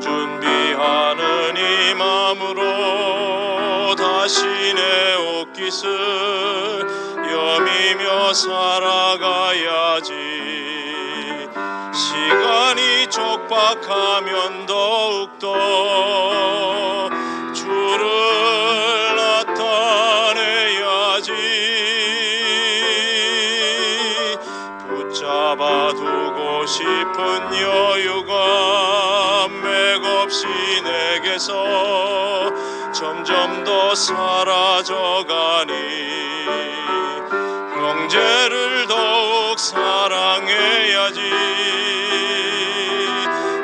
준비하는 이 맘으로 다시 내 옷깃을 여미며 살아가야지. 시간이 촉박하면 더욱더 주를 나타내야지. 붙잡아두고 싶은 여유가 맥없이 내게서 점점 더 사라져가니 형제를 더욱 사랑해야지.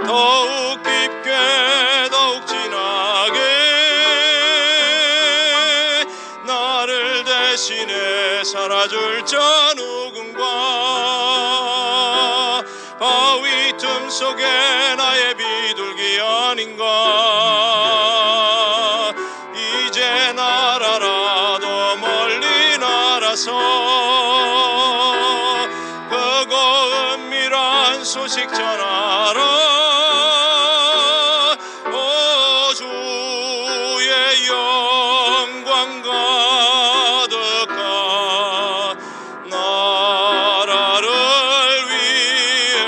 더욱 깊게 더욱 진하게 나를 대신해 살아줄 자 누군가. 바위 틈 속에 나의 비둘기 아닌가. 이제 날아라도 멀리 날아서 그거 은밀한 소식 전하라. 오 주의 영광 가득한 나라를 위해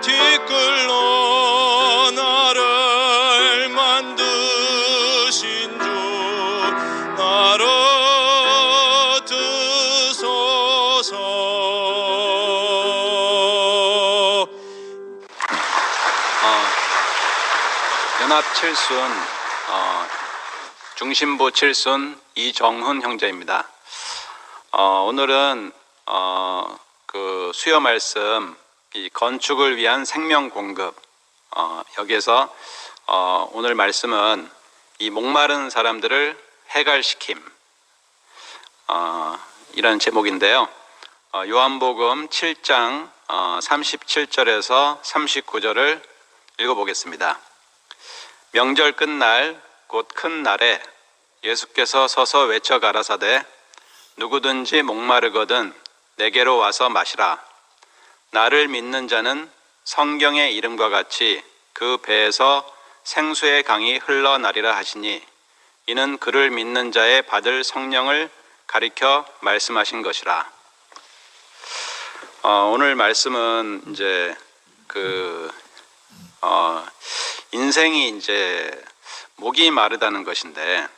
티끌로 나를 만드신 주 나를 드소서. 연합 7순 중심부 7순 이정훈 형제입니다. 오늘은 그 수요 말씀 이 건축을 위한 생명 공급 여기에서 오늘 말씀은 이 목마른 사람들을 해갈시킴 이라는 제목인데요. 요한복음 7장 37절에서 39절을 읽어보겠습니다. 명절 끝날 곧 큰 날에 예수께서 서서 외쳐 가라사대 누구든지 목마르거든 내게로 와서 마시라. 나를 믿는 자는 성경의 이름과 같이 그 배에서 생수의 강이 흘러나리라 하시니 이는 그를 믿는 자의 받을 성령을 가리켜 말씀하신 것이라. 오늘 말씀은 이제 인생이 이제 목이 마르다는 것인데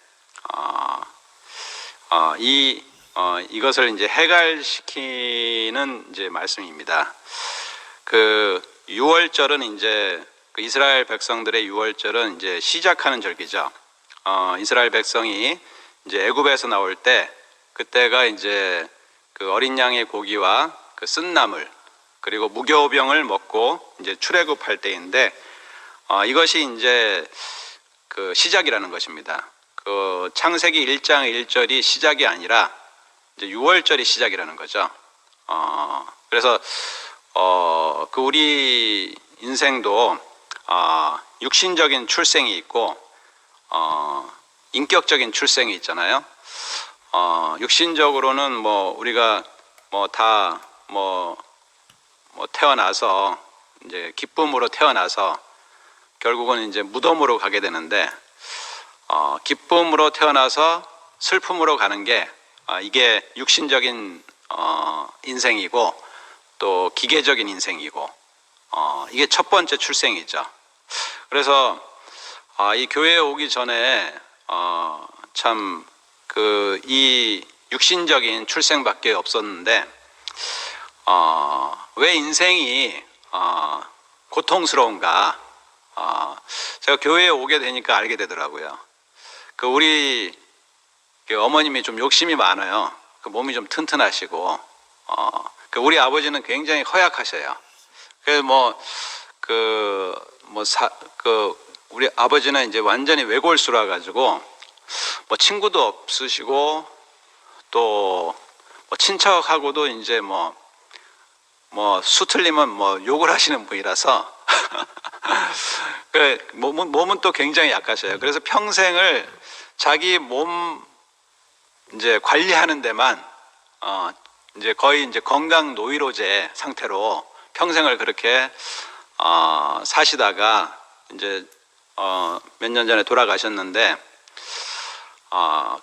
이것을 이제 해갈시키는 이제 말씀입니다. 그 유월절은 이제 그 이스라엘 백성들의 유월절은 이제 시작하는 절기죠. 이스라엘 백성이 이제 애굽에서 나올 때 그때가 이제 그 어린 양의 고기와 그 쓴나물 그리고 무교병을 먹고 이제 출애굽할 때인데 이것이 이제 그 시작이라는 것입니다. 그 창세기 1장 1절이 시작이 아니라 이제 6월절이 시작이라는 거죠. 그래서 그 우리 인생도 육신적인 출생이 있고 인격적인 출생이 있잖아요. 육신적으로는 뭐 우리가 뭐 다 뭐 태어나서 이제 기쁨으로 태어나서 결국은 이제 무덤으로 가게 되는데 기쁨으로 태어나서 슬픔으로 가는 게 이게 육신적인 인생이고 또 기계적인 인생이고 이게 첫 번째 출생이죠. 그래서 이 교회에 오기 전에 참 이 육신적인 출생밖에 없었는데 왜 인생이 고통스러운가? 제가 교회에 오게 되니까 알게 되더라고요. 그 우리 어머님이 좀 욕심이 많아요. 그 몸이 좀 튼튼하시고, 그 우리 아버지는 굉장히 허약하셔요. 우리 아버지는 이제 완전히 외골수라 가지고 뭐 친구도 없으시고 또 뭐 친척하고도 이제 뭐 수틀리면 욕을 하시는 분이라서 몸은 또 굉장히 약하셔요. 그래서 평생을 자기 몸 이제 관리하는 데만 이제 거의 이제 건강 노이로제 상태로 평생을 그렇게 사시다가 이제 몇 년 전에 돌아가셨는데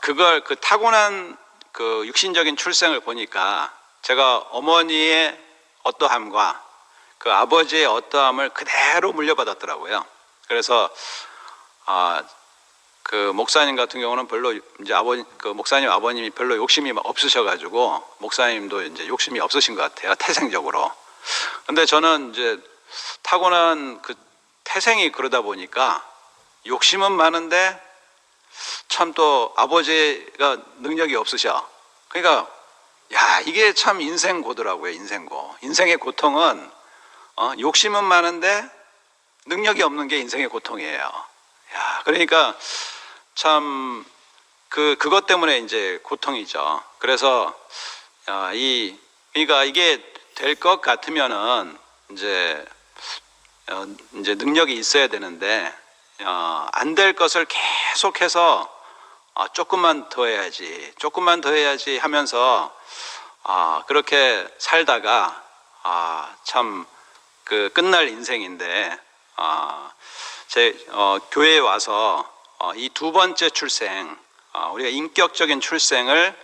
그걸 그 타고난 그 육신적인 출생을 보니까 제가 어머니의 어떠함과 그 아버지의 어떠함을 그대로 물려받았더라고요. 그래서 그 목사님 같은 경우는 별로 이제 그 목사님 아버님이 별로 욕심이 없으셔가지고 목사님도 이제 욕심이 없으신 것 같아요, 태생적으로. 근데 저는 이제 타고난 그 태생이 그러다 보니까 욕심은 많은데 참 또 아버지가 능력이 없으셔. 그러니까 야, 이게 참 인생고더라고요. 인생고. 인생의 고통은 욕심은 많은데 능력이 없는 게 인생의 고통이에요. 야, 그러니까 참 그것 때문에 이제 고통이죠. 그래서 그러니까 이게 될 것 같으면은 이제 능력이 있어야 되는데 안 될 것을 계속해서 조금만 더 해야지 하면서 그렇게 살다가 참 그 끝날 인생인데 제 교회에 와서 이 두 번째 출생, 우리가 인격적인 출생을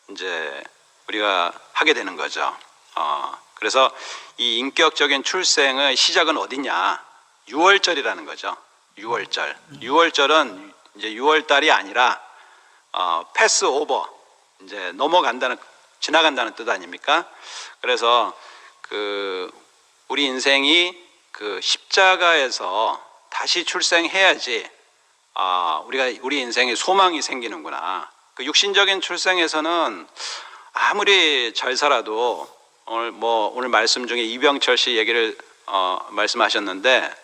이제 우리가 하게 되는 거죠. 그래서 이 인격적인 출생의 시작은 어디냐? 6월절이라는 거죠. 6월절. 6월절은 이제 6월달이 아니라 패스 오버, 이제 지나간다는 뜻 아닙니까? 그래서 그 우리 인생이 그 십자가에서 다시 출생해야지 우리 인생에 소망이 생기는구나. 그 육신적인 출생에서는 아무리 잘 살아도 오늘 말씀 중에 이병철 씨 얘기를 말씀하셨는데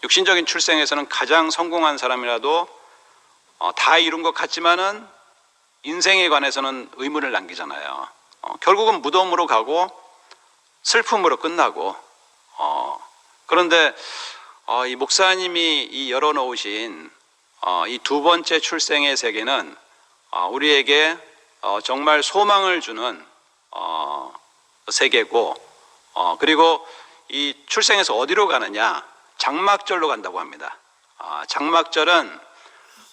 육신적인 출생에서는 가장 성공한 사람이라도 다 이룬 것 같지만은 인생에 관해서는 의문을 남기잖아요. 결국은 무덤으로 가고 슬픔으로 끝나고 그런데 이 목사님이 열어놓으신 이 두 번째 출생의 세계는 우리에게 정말 소망을 주는 세계고 그리고 이 출생에서 어디로 가느냐? 장막절로 간다고 합니다. 장막절은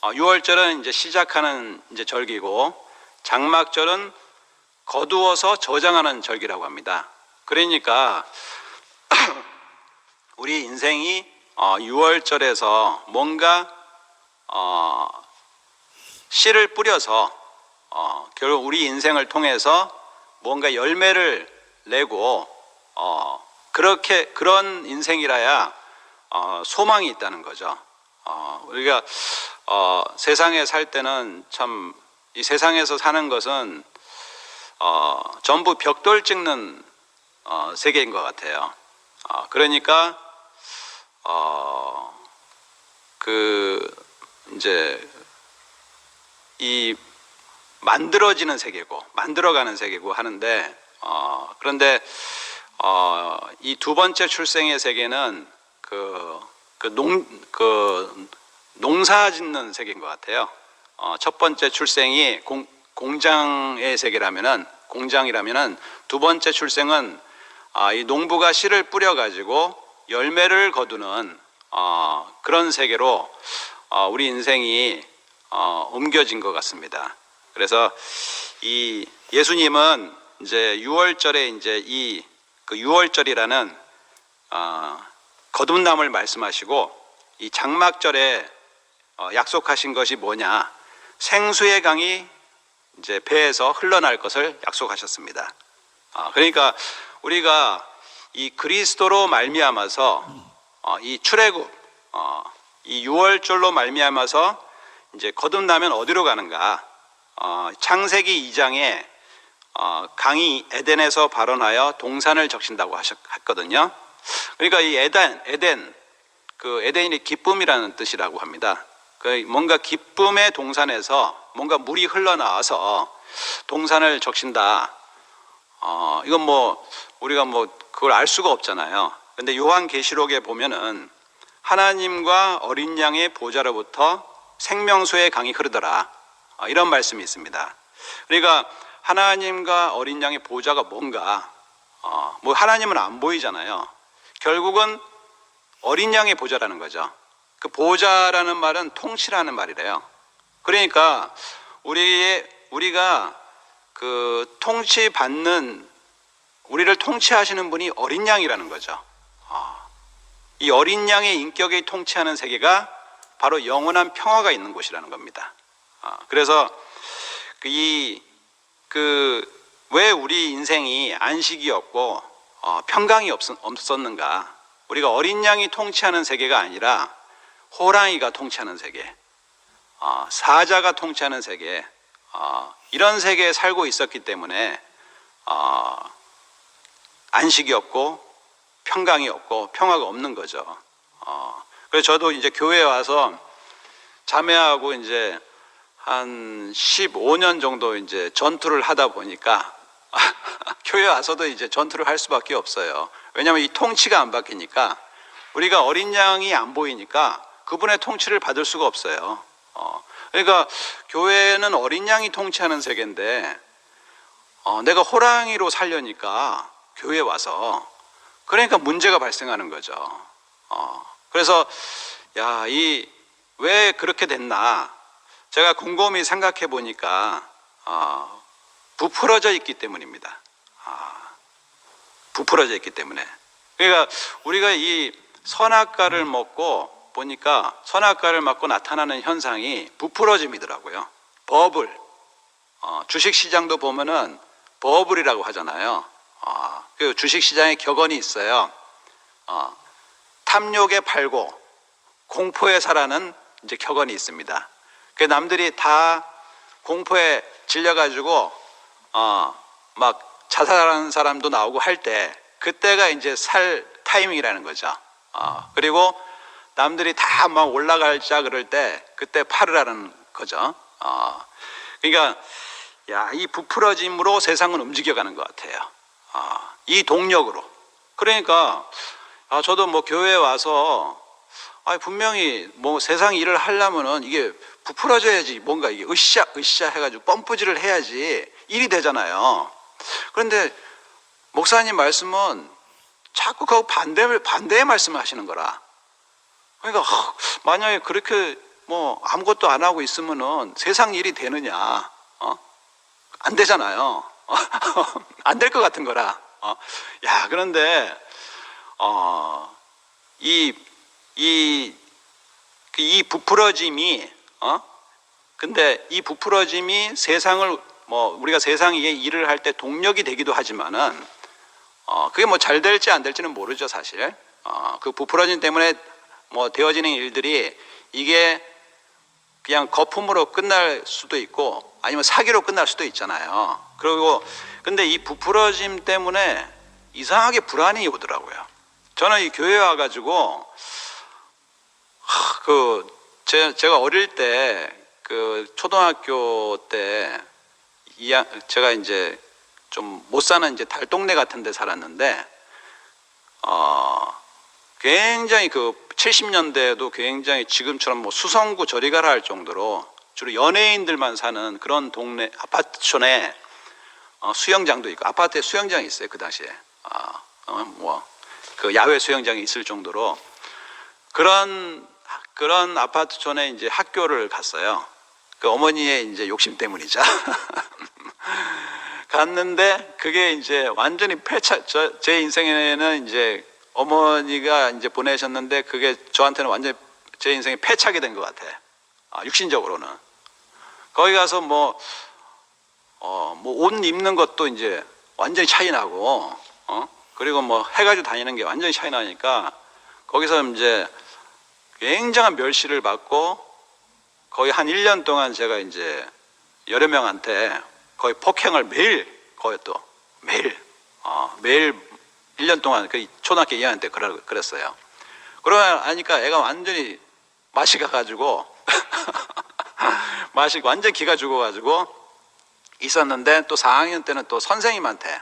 6월절은 이제 시작하는 이제 절기고 장막절은 거두어서 저장하는 절기라고 합니다. 그러니까 우리 인생이 6월절에서 뭔가 씨를 뿌려서 결국 우리 인생을 통해서 뭔가 열매를 내고 그런 인생이라야 소망이 있다는 거죠. 우리가 세상에 살 때는 참 이 세상에서 사는 것은 전부 벽돌 찍는 세계인 것 같아요. 그러니까 이제 이 만들어지는 세계고 만들어가는 세계고 하는데 그런데 이 두 번째 출생의 세계는 농사 짓는 세계인 것 같아요. 첫 번째 출생이 공장의 세계라면은 공장이라면은 두 번째 출생은 이 농부가 씨를 뿌려 가지고 열매를 거두는 그런 세계로 우리 인생이 옮겨진 것 같습니다. 그래서 이 예수님은 이제 6월절에 이제 그 6월절이라는 거듭남을 말씀하시고 이 장막절에 약속하신 것이 뭐냐? 생수의 강이 이제 배에서 흘러날 것을 약속하셨습니다. 그러니까 우리가 이 그리스도로 말미암아서 이 출애굽 이 6월절로 말미암아서 이제 거듭나면 어디로 가는가? 창세기 2장에 강이 에덴에서 발원하여 동산을 적신다고 했거든요. 그러니까 이 에덴이 기쁨이라는 뜻이라고 합니다. 뭔가 기쁨의 동산에서 뭔가 물이 흘러나와서 동산을 적신다. 이건 우리가 그걸 알 수가 없잖아요. 근데 요한계시록에 보면은 하나님과 어린 양의 보좌로부터 생명수의 강이 흐르더라. 이런 말씀이 있습니다. 그러니까 하나님과 어린 양의 보좌가 뭔가 하나님은 안 보이잖아요. 결국은 어린 양의 보좌라는 거죠. 그 보좌라는 말은 통치라는 말이래요. 그러니까 우리가 그 통치받는, 우리를 통치하시는 분이 어린 양이라는 거죠. 이 어린 양의 인격이 통치하는 세계가 바로 영원한 평화가 있는 곳이라는 겁니다. 그래서 왜 우리 인생이 안식이 없고 평강이 없었는가? 우리가 어린 양이 통치하는 세계가 아니라 호랑이가 통치하는 세계, 사자가 통치하는 세계, 이런 세계에 살고 있었기 때문에 안식이 없고 평강이 없고 평화가 없는 거죠. 그래서 저도 이제 교회에 와서 자매하고 이제 한 15년 정도 이제 전투를 하다 보니까 교회 와서도 이제 전투를 할 수밖에 없어요. 왜냐하면 이 통치가 안 바뀌니까, 우리가 어린 양이 안 보이니까 그분의 통치를 받을 수가 없어요. 그러니까 교회는 어린 양이 통치하는 세계인데 내가 호랑이로 살려니까 교회에 와서, 그러니까 문제가 발생하는 거죠. 그래서 왜 그렇게 됐나? 제가 곰곰이 생각해 보니까 부풀어져 있기 때문입니다. 부풀어져 있기 때문에. 그러니까 우리가 이 선악과를 먹고 보니까, 선악과를 먹고 나타나는 현상이 부풀어짐이더라고요. 버블. 주식시장도 보면은 버블이라고 하잖아요. 그 주식시장에 격언이 있어요. 탐욕에 팔고 공포에 사라는 이제 격언이 있습니다. 그 남들이 다 공포에 질려가지고 막 자살하는 사람도 나오고 할 때, 그때가 이제 살 타이밍이라는 거죠. 그리고 남들이 다 막 올라갈자 그럴 때 그때 팔으라는 거죠. 그러니까 이 부풀어짐으로 세상은 움직여가는 것 같아요. 이 동력으로. 그러니까 저도 뭐 교회에 와서 분명히 뭐 세상 일을 하려면은 이게 부풀어져야지, 뭔가 이게 으쌰 해가지고 펌프질을 해야지 일이 되잖아요. 그런데 목사님 말씀은 자꾸 그 반대의 말씀을 하시는 거라. 그러니까 만약에 그렇게 뭐 아무것도 안 하고 있으면은 세상 일이 되느냐? 안 되잖아요. 안 될 것 같은 거라. 그런데 이 부풀어짐이 근데 이 부풀어짐이 세상을 우리가 세상에 일을 할 때 동력이 되기도 하지만은 그게 뭐 잘 될지 안 될지는 모르죠, 사실. 그 부풀어짐 때문에 되어지는 일들이 이게 그냥 거품으로 끝날 수도 있고 아니면 사기로 끝날 수도 있잖아요. 그리고 근데 이 부풀어짐 때문에 이상하게 불안이 오더라고요. 저는 이 교회에 와가지고 제가 어릴 때 그 초등학교 때 제가 이제 좀 못 사는 이제 달동네 같은 데 살았는데 굉장히 그 70년대에도 굉장히 지금처럼 뭐 수성구 저리 가라 할 정도로 주로 연예인들만 사는 그런 동네 아파트촌에 수영장도 있고, 아파트에 수영장이 있어요, 그 당시에. 그 야외 수영장이 있을 정도로 그런 아파트촌에 이제 학교를 갔어요. 그 어머니의 이제 욕심 때문이죠. 갔는데 그게 이제 완전히 제 인생에는 이제 어머니가 이제 보내셨는데 그게 저한테는 완전히 제 인생에 패착이 된 것 같아. 육신적으로는. 거기 가서 뭐 옷 입는 것도 이제 완전히 차이 나고, 그리고 뭐 해가지고 다니는 게 완전히 차이 나니까 거기서 이제 굉장한 멸시를 받고 거의 한 1년 동안 제가 이제 여러 명한테 거의 폭행을 매일 1년 동안 그 초등학교 2학년 때 그랬어요. 그러고 나니까 애가 완전히 맛이 가가지고 맛이 완전 기가 죽어가지고 있었는데, 또 4학년 때는 또 선생님한테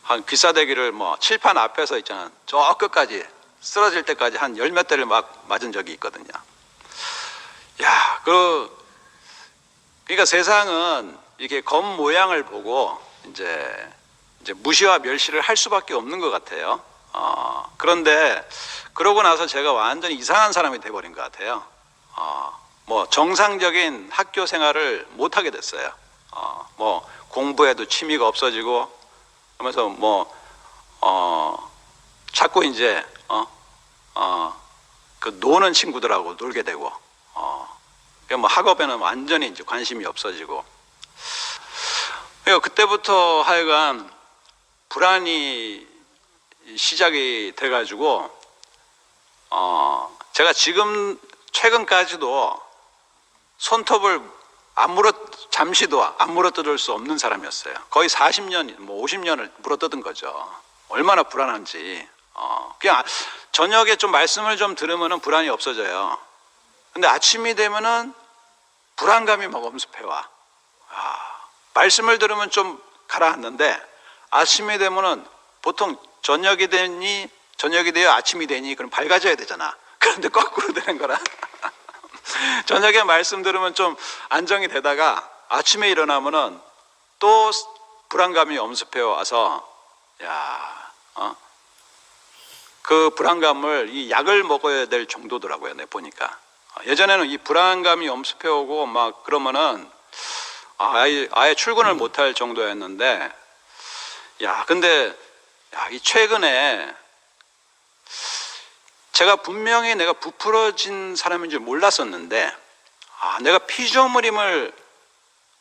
한 귀싸대기를 칠판 앞에서 있잖아, 저 끝까지 쓰러질 때까지 한 10몇 대를 막 맞은 적이 있거든요. 그러니까 세상은 이렇게 겉 모양을 보고 이제 이제 무시와 멸시를 할 수밖에 없는 것 같아요. 그런데 그러고 나서 제가 완전히 이상한 사람이 돼버린 것 같아요. 뭐 정상적인 학교 생활을 못 하게 됐어요. 뭐 공부에도 취미가 없어지고 그러면서 자꾸 이제 그 노는 친구들하고 놀게 되고 뭐 학업에는 완전히 이제 관심이 없어지고 그때부터 하여간 불안이 시작이 돼가지고 제가 지금 최근까지도 손톱을 잠시도 안 물어뜯을 수 없는 사람이었어요. 거의 40년, 뭐 50년을 물어뜯은 거죠. 얼마나 불안한지. 그냥 저녁에 좀 말씀을 좀 들으면은 불안이 없어져요. 근데 아침이 되면은 불안감이 막 엄습해와. 말씀을 들으면 좀 가라앉는데 아침이 되면은 보통 저녁이 되어 아침이 되니 그럼 밝아져야 되잖아. 그런데 거꾸로 되는 거라. 저녁에 말씀 들으면 좀 안정이 되다가 아침에 일어나면은 또 불안감이 엄습해 와서 그 불안감을 이 약을 먹어야 될 정도더라고요. 내 보니까 예전에는 이 불안감이 엄습해 오고 막 그러면은 아예 출근을 못할 정도였는데 근데 이 최근에 제가 분명히 내가 부풀어진 사람인 줄 몰랐었는데 내가 피조물임을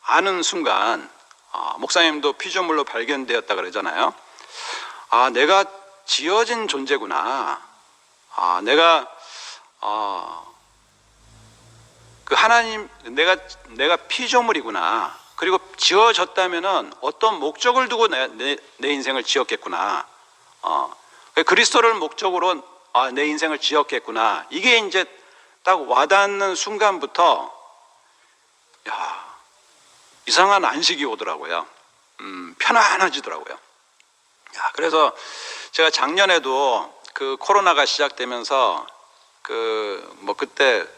아는 순간 목사님도 피조물로 발견되었다 그러잖아요. 내가 지어진 존재구나. 내가 그 하나님 내가 피조물이구나. 그리고 지어졌다면은 어떤 목적을 두고 내 인생을 지었겠구나. 그리스도를 목적으로 내 인생을 지었겠구나. 이게 이제 딱 와닿는 순간부터 이상한 안식이 오더라고요. 편안해지더라고요. 그래서 제가 작년에도 그 코로나가 시작되면서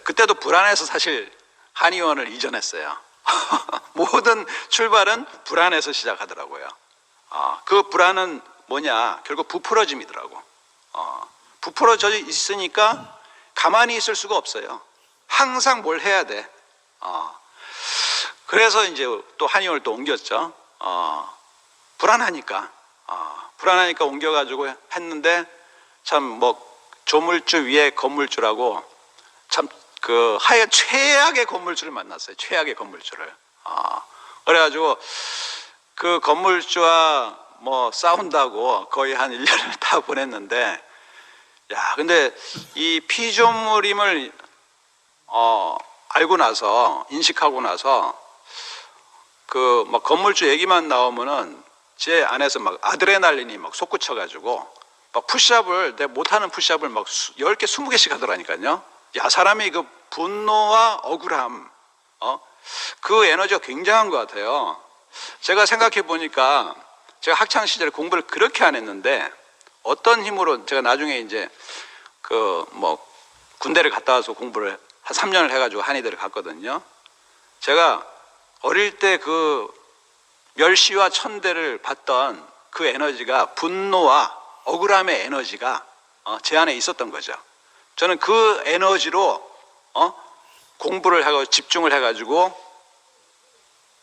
그때도 불안해서 사실 한의원을 이전했어요. 모든 출발은 불안해서 시작하더라고요. 그 불안은 뭐냐? 결국 부풀어짐이더라고. 부풀어져 있으니까 가만히 있을 수가 없어요. 항상 뭘 해야 돼. 그래서 이제 또 한의원을 또 옮겼죠. 불안하니까 옮겨가지고 했는데 참 뭐 조물주 위에 건물주라고 참 그 하여 최악의 건물주를 만났어요. 최악의 건물주를. 그래가지고 그 건물주와 뭐 싸운다고 거의 한 1년을 다 보냈는데 근데 이 피조물임을 알고 나서 인식하고 나서 그 막 건물주 얘기만 나오면은 제 안에서 막 아드레날린이 막 솟구쳐가지고 막 푸시업을 내가 못하는 푸시업을 막 10개 20개씩 하더라니까요. 사람이 그 분노와 억울함 그 에너지가 굉장한 것 같아요. 제가 생각해 보니까 제가 학창 시절에 공부를 그렇게 안 했는데 어떤 힘으로 제가 나중에 이제 그 뭐 군대를 갔다 와서 공부를 한 3년을 해가지고 한의대를 갔거든요. 제가 어릴 때 그 멸시와 천대를 받던 그 에너지가 분노와 억울함의 에너지가 제 안에 있었던 거죠. 저는 그 에너지로 공부를 하고 집중을 해가지고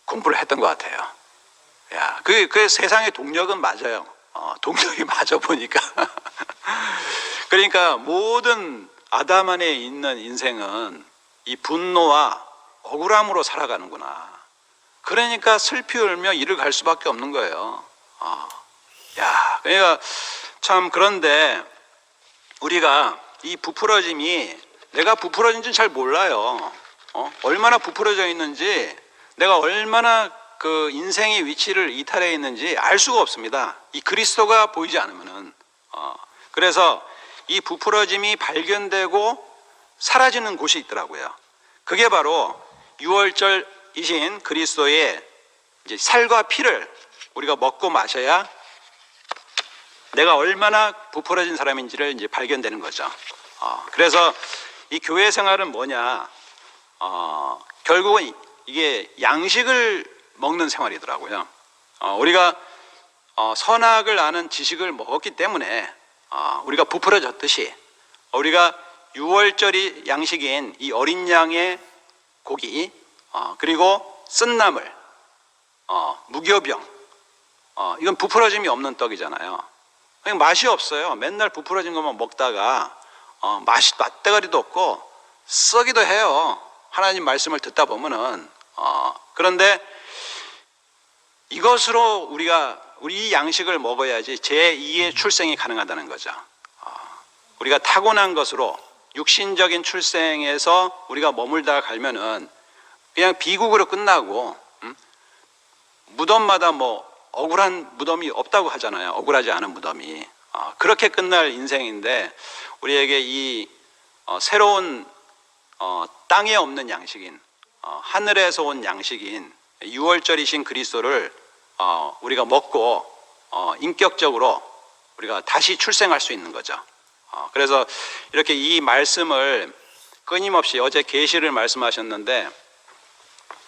공부를 했던 것 같아요. 그 세상의 동력은 맞아요. 동력이 맞아 보니까. 그러니까 모든 아담 안에 있는 인생은 이 분노와 억울함으로 살아가는구나. 그러니까 슬피 울며 이를 갈 수밖에 없는 거예요. 그러니까 참 그런데 우리가 이 부풀어짐이 내가 부풀어진지 잘 몰라요. 얼마나 부풀어져 있는지 내가 얼마나 그 인생의 위치를 이탈해 있는지 알 수가 없습니다. 이 그리스도가 보이지 않으면은. 그래서 이 부풀어짐이 발견되고 사라지는 곳이 있더라고요. 그게 바로 유월절이신 그리스도의 이제 살과 피를 우리가 먹고 마셔야 내가 얼마나 부풀어진 사람인지를 이제 발견되는 거죠. 그래서 이 교회 생활은 뭐냐? 결국은 이게 양식을 먹는 생활이더라고요. 우리가 선악을 아는 지식을 먹었기 때문에 우리가 부풀어졌듯이 우리가 유월절이 양식인 이 어린 양의 고기 그리고 쓴나물 무교병 이건 부풀어짐이 없는 떡이잖아요. 그냥 맛이 없어요. 맨날 부풀어진 것만 먹다가 맛대가리도 없고 썩기도 해요. 하나님 말씀을 듣다 보면은 그런데 이것으로 우리 이 양식을 먹어야지 제2의 출생이 가능하다는 거죠. 우리가 타고난 것으로 육신적인 출생에서 우리가 머물다 가면은 그냥 비극으로 끝나고 무덤마다 뭐 억울한 무덤이 없다고 하잖아요. 억울하지 않은 무덤이 그렇게 끝날 인생인데 우리에게 이 새로운 땅에 없는 양식인 하늘에서 온 양식인 유월절이신 그리스도를 우리가 먹고 인격적으로 우리가 다시 출생할 수 있는 거죠. 그래서 이렇게 이 말씀을 끊임없이 어제 계시를 말씀하셨는데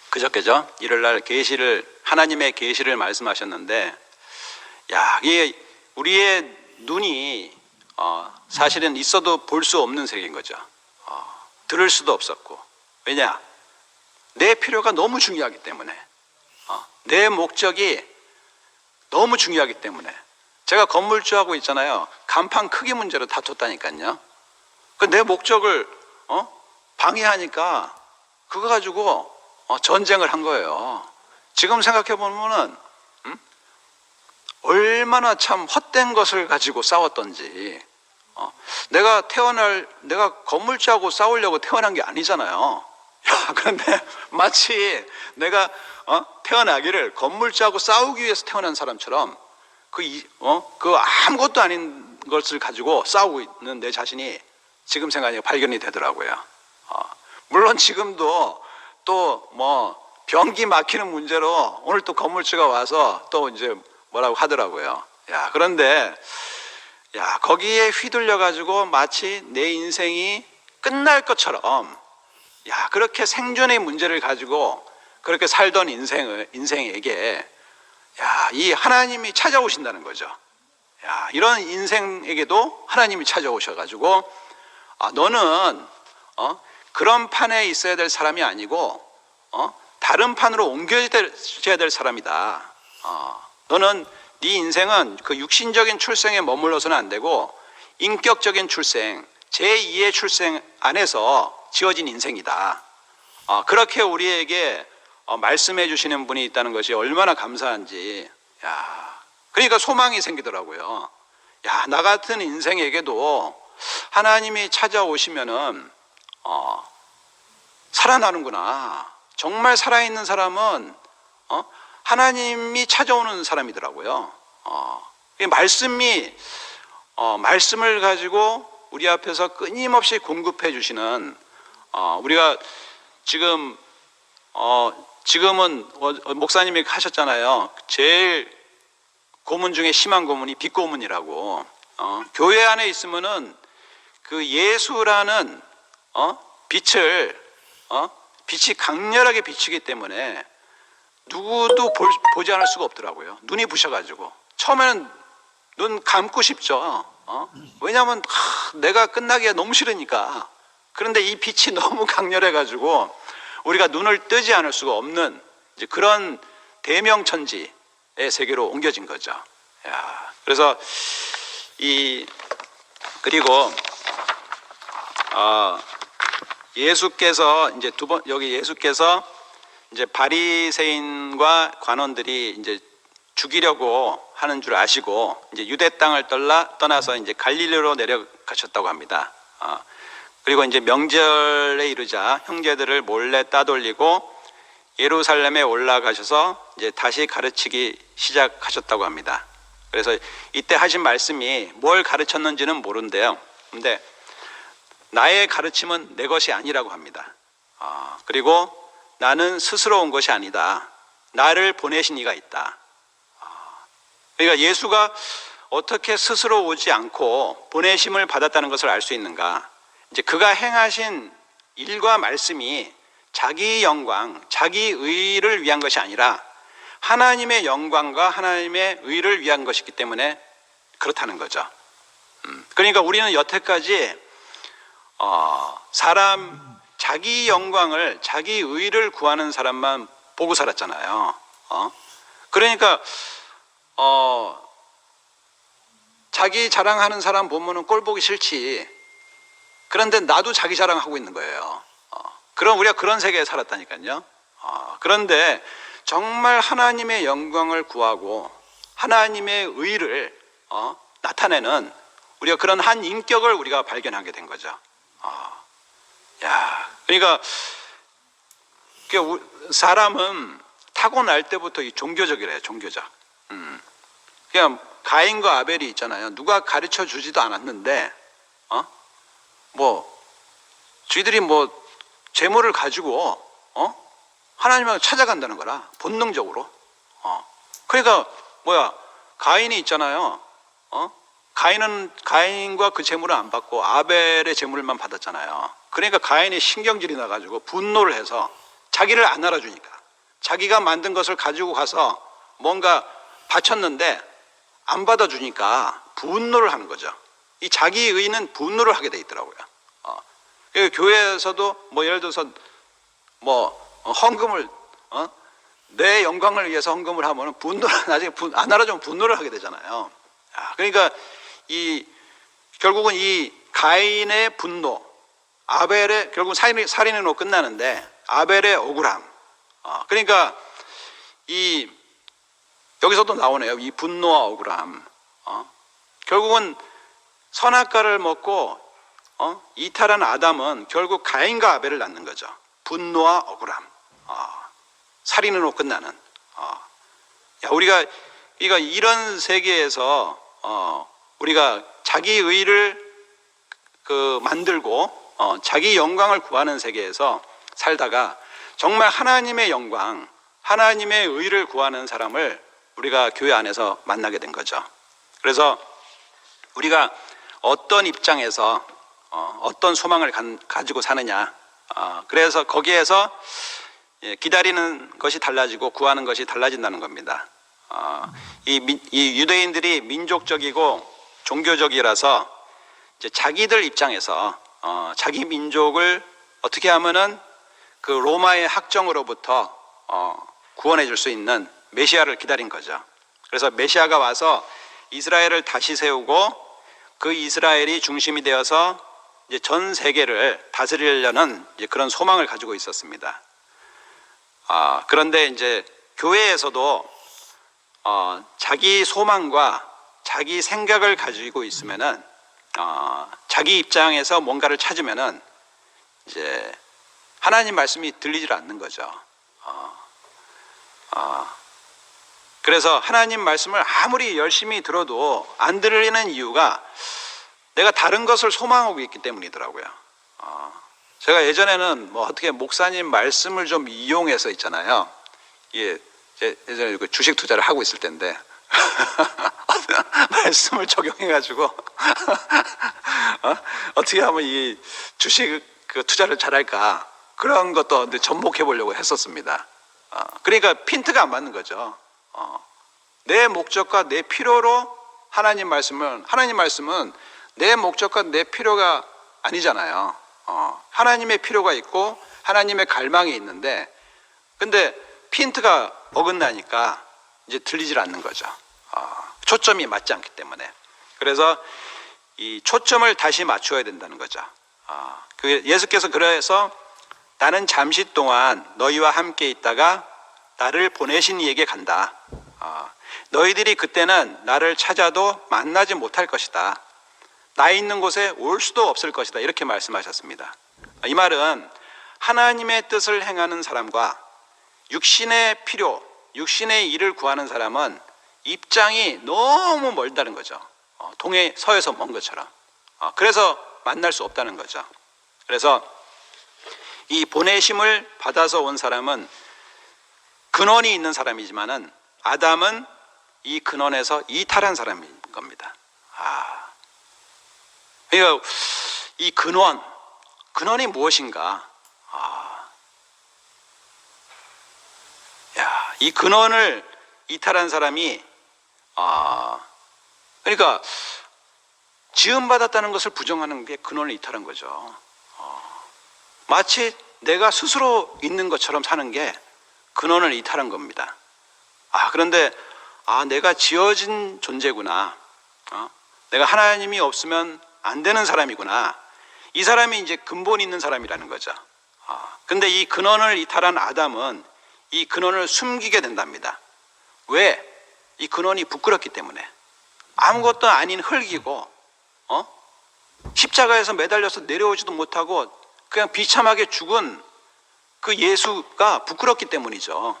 그저께죠. 일요일날 계시를 하나님의 계시를 말씀하셨는데 이게 우리의 눈이 사실은 있어도 볼 수 없는 세계인 거죠. 들을 수도 없었고 왜냐? 내 필요가 너무 중요하기 때문에 내 목적이 너무 중요하기 때문에 제가 건물주하고 있잖아요. 간판 크기 문제로 다퉜다니까요. 내 목적을 방해하니까 그거 가지고 전쟁을 한 거예요. 지금 생각해 보면은 얼마나 참 헛된 것을 가지고 싸웠던지. 내가 건물주하고 싸우려고 태어난 게 아니잖아요. 그런데 마치 내가 태어나기를 건물주하고 싸우기 위해서 태어난 사람처럼 그 아무것도 아닌 것을 가지고 싸우고 있는 내 자신이 지금 생각하니까 발견이 되더라고요. 물론 지금도 또 뭐 변기 막히는 문제로 오늘 또 건물주가 와서 또 이제 뭐라고 하더라고요. 그런데 거기에 휘둘려 가지고 마치 내 인생이 끝날 것처럼 그렇게 생존의 문제를 가지고 그렇게 살던 인생에게 이 하나님이 찾아오신다는 거죠. 이런 인생에게도 하나님이 찾아오셔 가지고 너는 그런 판에 있어야 될 사람이 아니고 다른 판으로 옮겨져야 될 사람이다. 너는 네 인생은 그 육신적인 출생에 머물러서는 안 되고 인격적인 출생, 제2의 출생 안에서 지어진 인생이다. 그렇게 우리에게 말씀해 주시는 분이 있다는 것이 얼마나 감사한지. 그러니까 소망이 생기더라고요. 나 같은 인생에게도 하나님이 찾아오시면은 살아나는구나. 정말 살아있는 사람은 하나님이 찾아오는 사람이더라고요. 말씀을 가지고 우리 앞에서 끊임없이 공급해 주시는 우리가 지금은 목사님이 하셨잖아요. 제일 고문 중에 심한 고문이 빛고문이라고. 교회 안에 있으면은 그 예수라는 빛이 강렬하게 비치기 때문에 누구도 보지 않을 수가 없더라고요. 눈이 부셔가지고 처음에는 눈 감고 싶죠. 왜냐하면 내가 끝나기가 너무 싫으니까. 그런데 이 빛이 너무 강렬해가지고 우리가 눈을 뜨지 않을 수가 없는 이제 그런 대명천지의 세계로 옮겨진 거죠. 그래서 그리고 예수께서 이제 예수께서 이제 바리새인과 관원들이 이제 죽이려고 하는 줄 아시고 이제 유대 땅을 떠나서 이제 갈릴리로 내려가셨다고 합니다. 그리고 이제 명절에 이르자 형제들을 몰래 따돌리고 예루살렘에 올라가셔서 이제 다시 가르치기 시작하셨다고 합니다. 그래서 이때 하신 말씀이 뭘 가르쳤는지는 모른대요. 근데 나의 가르침은 내 것이 아니라고 합니다. 그리고 나는 스스로 온 것이 아니다. 나를 보내신 이가 있다. 그러니까 예수가 어떻게 스스로 오지 않고 보내심을 받았다는 것을 알 수 있는가? 이제 그가 행하신 일과 말씀이 자기 영광, 자기 의를 위한 것이 아니라 하나님의 영광과 하나님의 의를 위한 것이기 때문에 그렇다는 거죠. 그러니까 우리는 여태까지 사람 자기 영광을 자기 의를 구하는 사람만 보고 살았잖아요. 그러니까 자기 자랑하는 사람 보면은 꼴 보기 싫지. 그런데 나도 자기 자랑하고 있는 거예요. 그럼 우리가 그런 세계에 살았다니까요. 그런데 정말 하나님의 영광을 구하고 하나님의 의를 나타내는 우리가 그런 한 인격을 우리가 발견하게 된 거죠. 그러니까 사람은 타고날 때부터 이 종교적이래요. 종교적. 그냥 가인과 아벨이 있잖아요. 누가 가르쳐 주지도 않았는데 쥐들이 재물을 가지고 하나님을 찾아간다는 거라 본능적으로. 그러니까 가인이 있잖아요. 가인은 가인과 그 재물을 안 받고 아벨의 재물만 받았잖아요. 그러니까 가인이 신경질이 나가지고 분노를 해서 자기를 안 알아주니까 자기가 만든 것을 가지고 가서 뭔가 바쳤는데 안 받아주니까 분노를 하는 거죠. 이 자기 의는 분노를 하게 돼 있더라고요. 교회에서도 예를 들어서 헌금을 내 영광을 위해서 헌금을 하면 나중에 안 알아주면 분노를 하게 되잖아요. 그러니까 결국은 이 가인의 분노, 아벨의 결국 살인으로 끝나는데 아벨의 억울함. 그러니까 여기서도 나오네요. 이 분노와 억울함. 결국은 선악과를 먹고 이탈한 아담은 결국 가인과 아벨을 낳는 거죠. 분노와 억울함. 살인으로 끝나는. 우리가 이런 세계에서 우리가 자기 의를 만들고 자기 영광을 구하는 세계에서 살다가 정말 하나님의 영광, 하나님의 의를 구하는 사람을 우리가 교회 안에서 만나게 된 거죠. 그래서 우리가 어떤 입장에서 어떤 소망을 가지고 사느냐. 그래서 거기에서 기다리는 것이 달라지고 구하는 것이 달라진다는 겁니다. 이 유대인들이 민족적이고 종교적이라서 이제 자기들 입장에서 자기 민족을 어떻게 하면은 그 로마의 학정으로부터 구원해 줄 수 있는 메시아를 기다린 거죠. 그래서 메시아가 와서 이스라엘을 다시 세우고 그 이스라엘이 중심이 되어서 이제 전 세계를 다스리려는 이제 그런 소망을 가지고 있었습니다. 그런데 이제 교회에서도 자기 소망과 자기 생각을 가지고 있으면은 자기 입장에서 뭔가를 찾으면은 이제 하나님 말씀이 들리질 않는 거죠. 그래서 하나님 말씀을 아무리 열심히 들어도 안 들리는 이유가 내가 다른 것을 소망하고 있기 때문이더라고요. 제가 예전에는 어떻게 목사님 말씀을 좀 이용해서 있잖아요. 예전에 주식 투자를 하고 있을 때인데 말씀을 적용해가지고 어떻게 하면 이 주식 투자를 잘할까 그런 것도 접목해 보려고 했었습니다. 그러니까 핀트가 안 맞는 거죠. 내 목적과 내 필요로 하나님 말씀은 내 목적과 내 필요가 아니잖아요. 하나님의 필요가 있고 하나님의 갈망이 있는데 근데 핀트가 어긋나니까 이제 들리질 않는 거죠. 초점이 맞지 않기 때문에. 그래서 이 초점을 다시 맞춰야 된다는 거죠. 예수께서 그래서 나는 잠시 동안 너희와 함께 있다가 나를 보내신 이에게 간다. 너희들이 그때는 나를 찾아도 만나지 못할 것이다. 나 있는 곳에 올 수도 없을 것이다. 이렇게 말씀하셨습니다. 이 말은 하나님의 뜻을 행하는 사람과 육신의 필요, 육신의 일을 구하는 사람은 입장이 너무 멀다는 거죠. 동해 서에서 먼 것처럼. 그래서 만날 수 없다는 거죠. 그래서 이 보내심을 받아서 온 사람은 근원이 있는 사람이지만은 아담은 이 근원에서 이탈한 사람인 겁니다. 그러니까 이 근원이 무엇인가? 이 근원을 이탈한 사람이 그러니까 지음받았다는 것을 부정하는 게 근원을 이탈한 거죠. 마치 내가 스스로 있는 것처럼 사는 게 근원을 이탈한 겁니다. 그런데 내가 지어진 존재구나. 내가 하나님이 없으면 안 되는 사람이구나. 이 사람이 이제 근본 있는 사람이라는 거죠. 근데 이 근원을 이탈한 아담은 이 근원을 숨기게 된답니다. 왜? 이 근원이 부끄럽기 때문에. 아무것도 아닌 흙이고 십자가에서 매달려서 내려오지도 못하고 그냥 비참하게 죽은 그 예수가 부끄럽기 때문이죠.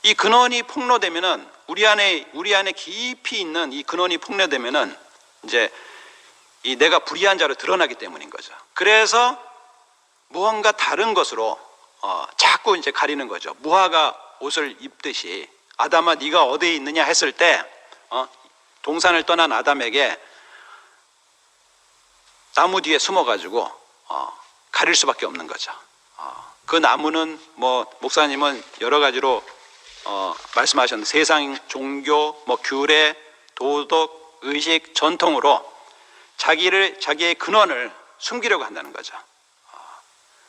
이 근원이 폭로되면은 우리 안에 깊이 있는 이 근원이 폭로되면은 이제 이 내가 불의한 자로 드러나기 때문인 거죠. 그래서 무언가 다른 것으로 자꾸 이제 가리는 거죠. 무화과 옷을 입듯이 아담아 네가 어디에 있느냐 했을 때 동산을 떠난 아담에게 나무 뒤에 숨어가지고 가릴 수밖에 없는 거죠. 그 나무는 뭐 목사님은 여러 가지로 말씀하셨는데 세상, 종교, 뭐 규례, 도덕, 의식, 전통으로 자기의 근원을 숨기려고 한다는 거죠.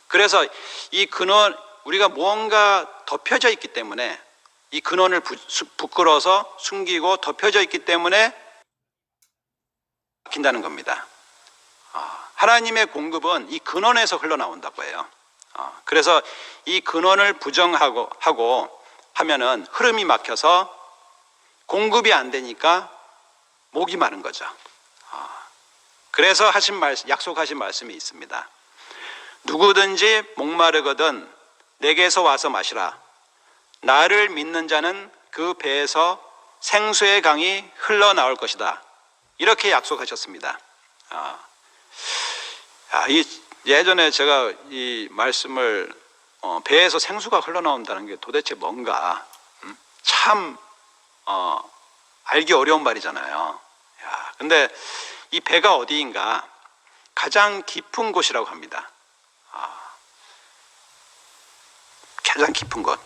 그래서 이 근원, 우리가 무언가 덮여져 있기 때문에 이 근원을 부끄러워서 숨기고 덮여져 있기 때문에 막힌다는 겁니다. 하나님의 공급은 이 근원에서 흘러나온다고 해요. 그래서 이 근원을 부정하고 하면은 흐름이 막혀서 공급이 안 되니까 목이 마른 거죠. 그래서 약속하신 말씀이 있습니다. 누구든지 목마르거든 내게서 와서 마시라. 나를 믿는 자는 그 배에서 생수의 강이 흘러나올 것이다. 이렇게 약속하셨습니다. 예전에 제가 이 말씀을 배에서 생수가 흘러나온다는 게 도대체 뭔가 참 알기 어려운 말이잖아요. 근데 이 배가 어디인가? 가장 깊은 곳이라고 합니다. 가장 깊은 곳.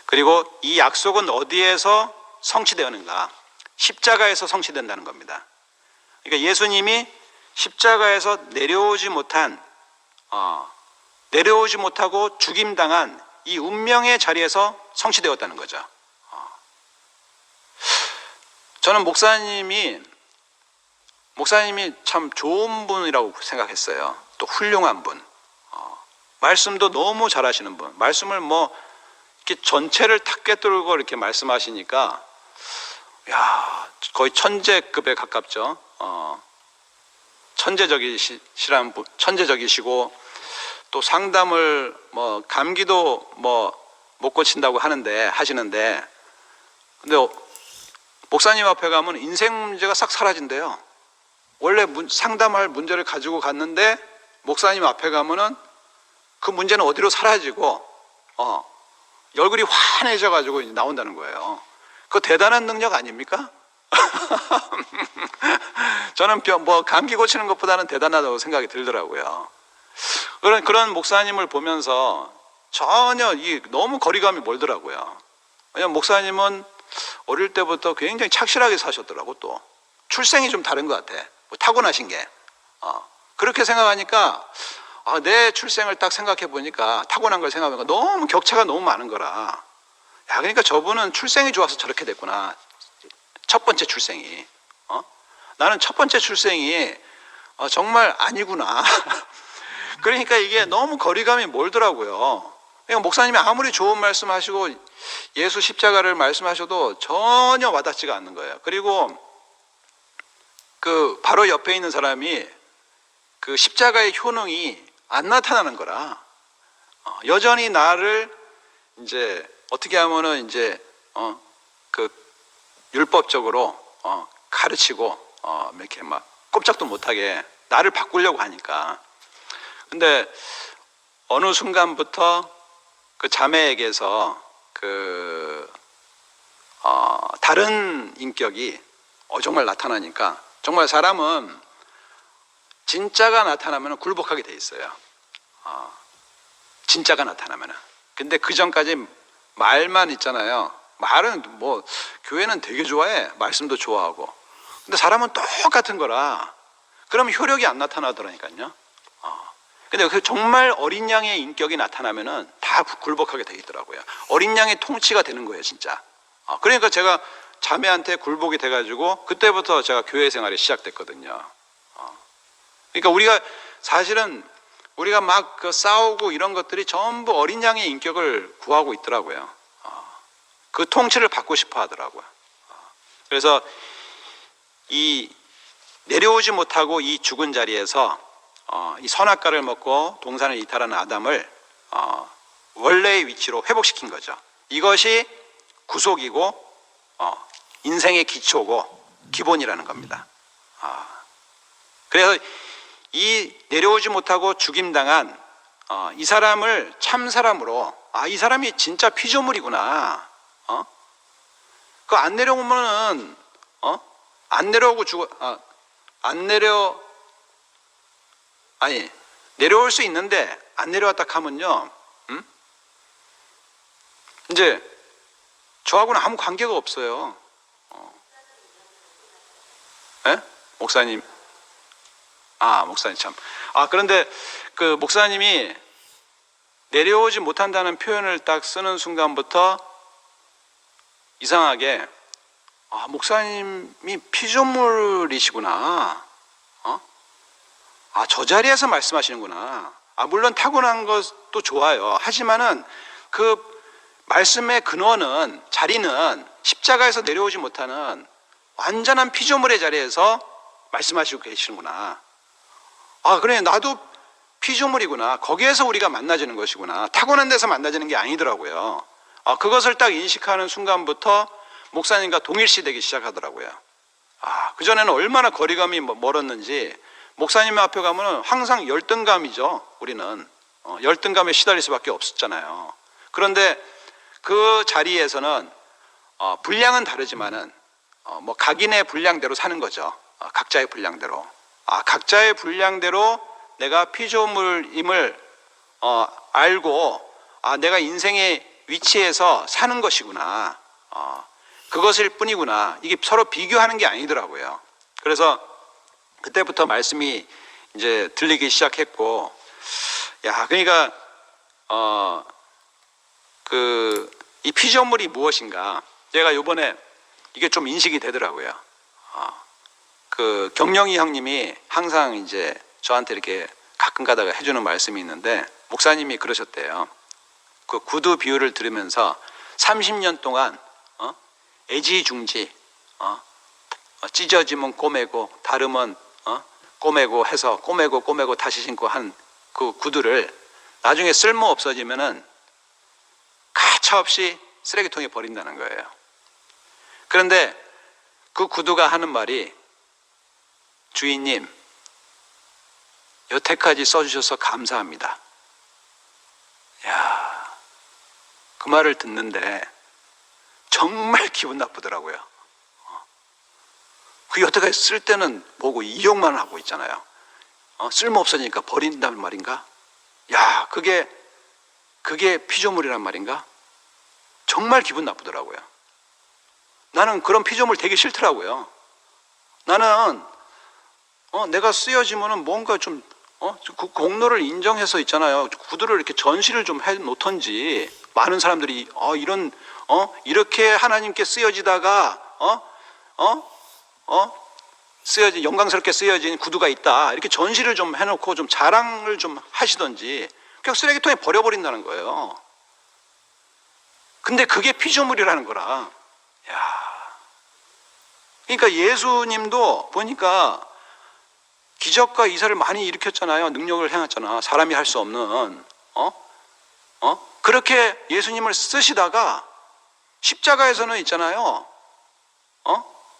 그리고 이 약속은 어디에서 성취되었는가? 십자가에서 성취된다는 겁니다. 그러니까 예수님이 십자가에서 내려오지 못하고 죽임당한 이 운명의 자리에서 성취되었다는 거죠. 저는 목사님이 참 좋은 분이라고 생각했어요. 또 훌륭한 분. 말씀도 너무 잘하시는 분. 말씀을 뭐 이렇게 전체를 탁 꿰뚫고 이렇게 말씀하시니까 거의 천재급에 가깝죠. 천재적이시고 또 상담을 뭐 감기도 뭐 못 고친다고 하시는데 근데 목사님 앞에 가면 인생 문제가 싹 사라진대요. 원래 상담할 문제를 가지고 갔는데 목사님 앞에 가면은 그 문제는 어디로 사라지고 얼굴이 환해져 가지고 나온다는 거예요. 그거 대단한 능력 아닙니까? 저는 뭐 감기 고치는 것보다는 대단하다고 생각이 들더라고요. 그런 목사님을 보면서 전혀 너무 거리감이 멀더라고요. 왜냐면 목사님은 어릴 때부터 굉장히 착실하게 사셨더라고. 또 출생이 좀 다른 것 같아. 뭐 타고나신 게. 그렇게 생각하니까 내 출생을 딱 생각해 보니까 타고난 걸 생각하니까 너무 격차가 너무 많은 거라. 그러니까 저분은 출생이 좋아서 저렇게 됐구나. 첫 번째 출생이. 나는 첫 번째 출생이 정말 아니구나. 그러니까 이게 너무 거리감이 멀더라고요. 그러니까 목사님이 아무리 좋은 말씀하시고 예수 십자가를 말씀하셔도 전혀 와닿지가 않는 거예요. 그리고 그 바로 옆에 있는 사람이 그 십자가의 효능이 안 나타나는 거라 여전히 나를 이제 어떻게 하면은 이제 그 율법적으로 가르치고 이렇게 막 꼼짝도 못하게 나를 바꾸려고 하니까. 근데 어느 순간부터 그 자매에게서 다른 인격이 정말 나타나니까 정말 사람은 진짜가 나타나면 굴복하게 돼 있어요. 진짜가 나타나면. 근데 그 전까지 말만 있잖아요. 말은 뭐 교회는 되게 좋아해. 말씀도 좋아하고. 근데 사람은 똑같은 거라. 그럼 효력이 안 나타나더라니까요. 근데 그 정말 어린 양의 인격이 나타나면은 다 굴복하게 돼 있더라고요. 어린 양의 통치가 되는 거예요, 진짜. 그러니까 제가 자매한테 굴복이 돼가지고 그때부터 제가 교회 생활이 시작됐거든요. 그러니까 우리가 사실은 우리가 막 그 싸우고 이런 것들이 전부 어린 양의 인격을 구하고 있더라고요. 그 통치를 받고 싶어 하더라고요. 그래서 이 내려오지 못하고 이 죽은 자리에서 이 선악과를 먹고 동산을 이탈한 아담을 원래의 위치로 회복시킨 거죠. 이것이 구속이고 인생의 기초고 기본이라는 겁니다. 그래서 이 내려오지 못하고 죽임당한 이 사람을 참 사람으로 이 사람이 진짜 피조물이구나. 그 안 내려오면은 안 내려오고 내려올 수 있는데 안 내려왔다 하면요, 이제 저하고는 아무 관계가 없어요. 예? 목사님. 목사님 참. 그런데 그 목사님이 내려오지 못한다는 표현을 딱 쓰는 순간부터 이상하게 목사님이 피조물이시구나. 저 자리에서 말씀하시는구나. 물론 타고난 것도 좋아요. 하지만은 그 말씀의 근원은, 자리는 십자가에서 내려오지 못하는 완전한 피조물의 자리에서 말씀하시고 계시는구나. 그래, 나도 피조물이구나. 거기에서 우리가 만나지는 것이구나. 타고난 데서 만나지는 게 아니더라고요. 그것을 딱 인식하는 순간부터 목사님과 동일시되기 시작하더라고요. 그전에는 얼마나 거리감이 멀었는지 목사님 앞에 가면 항상 열등감이죠. 우리는 열등감에 시달릴 수밖에 없었잖아요. 그런데 그 자리에서는 분량은 다르지만은 뭐 각인의 분량대로 사는 거죠. 각자의 분량대로. 각자의 분량대로 내가 피조물임을 알고 내가 인생의 위치에서 사는 것이구나. 그것일 뿐이구나. 이게 서로 비교하는 게 아니더라고요. 그래서 그때부터 말씀이 이제 들리기 시작했고, 그러니까 이 피조물이 무엇인가? 제가 이번에 이게 좀 인식이 되더라고요. 그 경영이 형님이 항상 이제 저한테 이렇게 가끔 가다가 해주는 말씀이 있는데, 목사님이 그러셨대요. 그 구두 비유를 들으면서 30년 동안 애지중지 찢어지면 꼬매고 다르면 꼬매고 해서 꼬매고 다시 신고 한 그 구두를 나중에 쓸모 없어지면은 가차없이 쓰레기통에 버린다는 거예요. 그런데 그 구두가 하는 말이, 주인님, 여태까지 써주셔서 감사합니다. 그 말을 듣는데 정말 기분 나쁘더라고요. 그 여태까지 쓸 때는 보고 이용만 하고 있잖아요. 쓸모 없어지니까 버린다는 말인가? 그게 피조물이란 말인가? 정말 기분 나쁘더라고요. 나는 그런 피조물 되게 싫더라고요. 나는 내가 쓰여지면은 뭔가 좀 그 공로를 인정해서 있잖아요. 구두를 이렇게 전시를 좀 해 놓던지, 많은 사람들이 이렇게 하나님께 쓰여지다가 쓰여진, 영광스럽게 쓰여진 구두가 있다, 이렇게 전시를 좀 해놓고 좀 자랑을 좀 하시던지, 그냥 쓰레기통에 버려버린다는 거예요. 근데 그게 피조물이라는 거라. 그러니까 예수님도 보니까 기적과 이사를 많이 일으켰잖아요. 능력을 행했잖아. 사람이 할 수 없는. 그렇게 예수님을 쓰시다가 십자가에서는 있잖아요.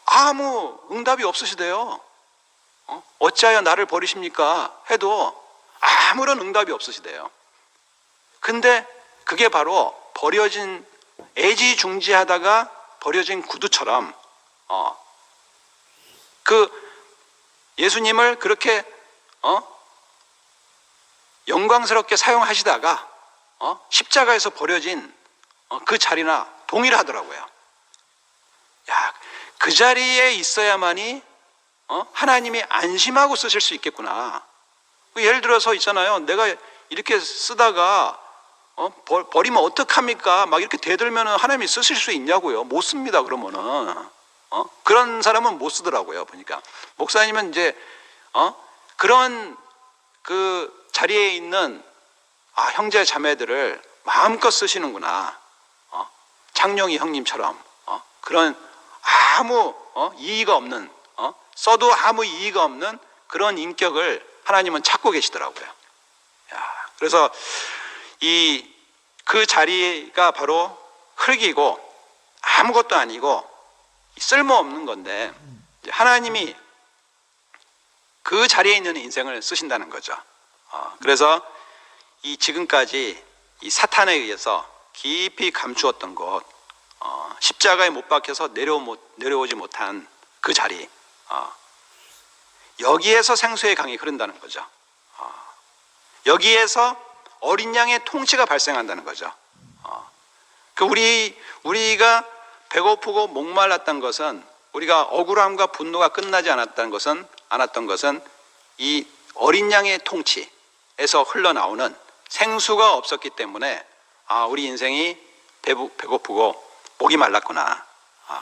아무 응답이 없으시대요. 어찌하여 나를 버리십니까? 해도 아무런 응답이 없으시대요. 근데 그게 바로 버려진, 애지중지하다가 버려진 구두처럼 그 예수님을 그렇게 영광스럽게 사용하시다가 십자가에서 버려진 그 자리나 동일하더라고요. 야, 그 자리에 있어야만이 하나님이 안심하고 쓰실 수 있겠구나. 예를 들어서 있잖아요. 내가 이렇게 쓰다가 버리면 어떡합니까? 막 이렇게 대들면 하나님이 쓰실 수 있냐고요. 못 씁니다. 그러면은 그런 사람은 못 쓰더라고요. 보니까 목사님은 이제 그런 그 자리에 있는 형제 자매들을 마음껏 쓰시는구나. 장룡이 형님처럼 그런 아무 이의가 없는 써도 아무 이의가 없는 그런 인격을 하나님은 찾고 계시더라고요. 그래서 그 자리가 바로 흙이고 아무것도 아니고 쓸모없는 건데 하나님이 그 자리에 있는 인생을 쓰신다는 거죠. 그래서 이 지금까지 이 사탄에 의해서 깊이 감추었던 것, 십자가에 못 박혀서 내려오지 못한 그 자리, 여기에서 생수의 강이 흐른다는 거죠. 여기에서 어린 양의 통치가 발생한다는 거죠. 우리가 배고프고 목말랐던 것은, 우리가 억울함과 분노가 끝나지 않았던 것은 이 어린 양의 통치에서 흘러나오는 생수가 없었기 때문에 우리 인생이 배고프고 목이 말랐구나.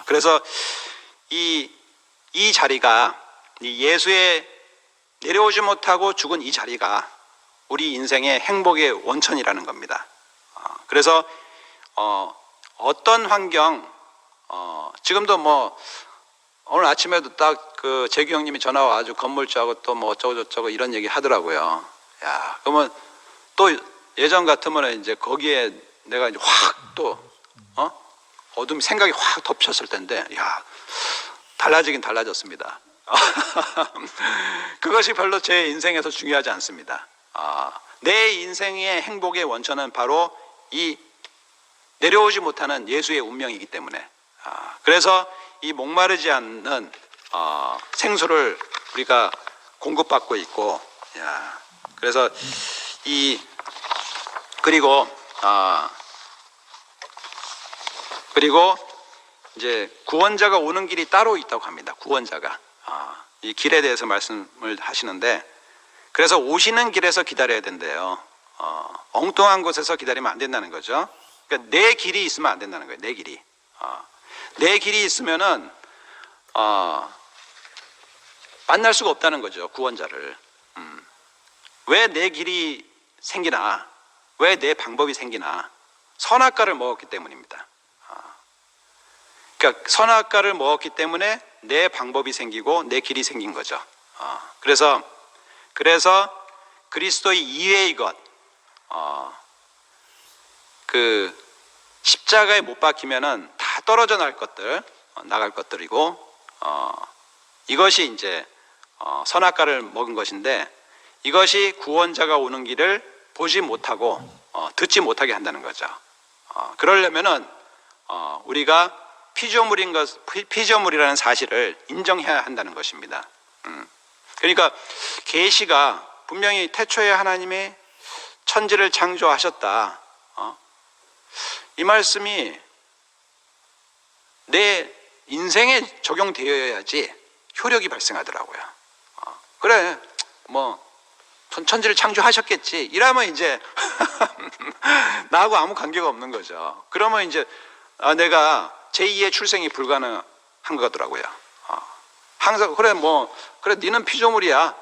그래서 이 자리가, 이 예수의 내려오지 못하고 죽은 이 자리가 우리 인생의 행복의 원천이라는 겁니다. 그래서 어떤 환경, 지금도 뭐 오늘 아침에도 딱 그 재규 형님이 전화 와가지고 건물주하고 또 뭐 어쩌고저쩌고 이런 얘기 하더라고요. 야, 그러면 또 예전 같으면 이제 거기에 내가 이제 확 또 어둠 생각이 확 덮쳤을 텐데, 야, 달라지긴 달라졌습니다. 그것이 별로 제 인생에서 중요하지 않습니다. 내 인생의 행복의 원천은 바로 이 내려오지 못하는 예수의 운명이기 때문에, 그래서 이 목마르지 않는 생수를 우리가 공급받고 있고, 그래서 그리고 이제 구원자가 오는 길이 따로 있다고 합니다. 구원자가 이 길에 대해서 말씀을 하시는데, 그래서 오시는 길에서 기다려야 된대요. 엉뚱한 곳에서 기다리면 안 된다는 거죠. 그러니까 내 길이 있으면 안 된다는 거예요. 내 길이. 내 길이 있으면은 만날 수가 없다는 거죠. 구원자를. 왜 내 길이 생기나? 왜 내 방법이 생기나? 선악과를 먹었기 때문입니다. 그러니까 선악과를 먹었기 때문에 내 방법이 생기고 내 길이 생긴 거죠. 그래서 그리스도의 이외의 것, 그 십자가에 못 박히면은 다 떨어져 나갈 것들이고, 이것이 이제 선악과를 먹은 것인데, 이것이 구원자가 오는 길을 보지 못하고 듣지 못하게 한다는 거죠. 그러려면은 우리가 피조물이라는 사실을 인정해야 한다는 것입니다. 그러니까 계시가 분명히 태초에 하나님이 천지를 창조하셨다, 이 말씀이 내 인생에 적용되어야지 효력이 발생하더라고요. 그래, 뭐 천지를 창조하셨겠지, 이러면 이제 나하고 아무 관계가 없는 거죠. 그러면 이제 내가 제2의 출생이 불가능한 거더라고요. 항상 그래, 니는 피조물이야.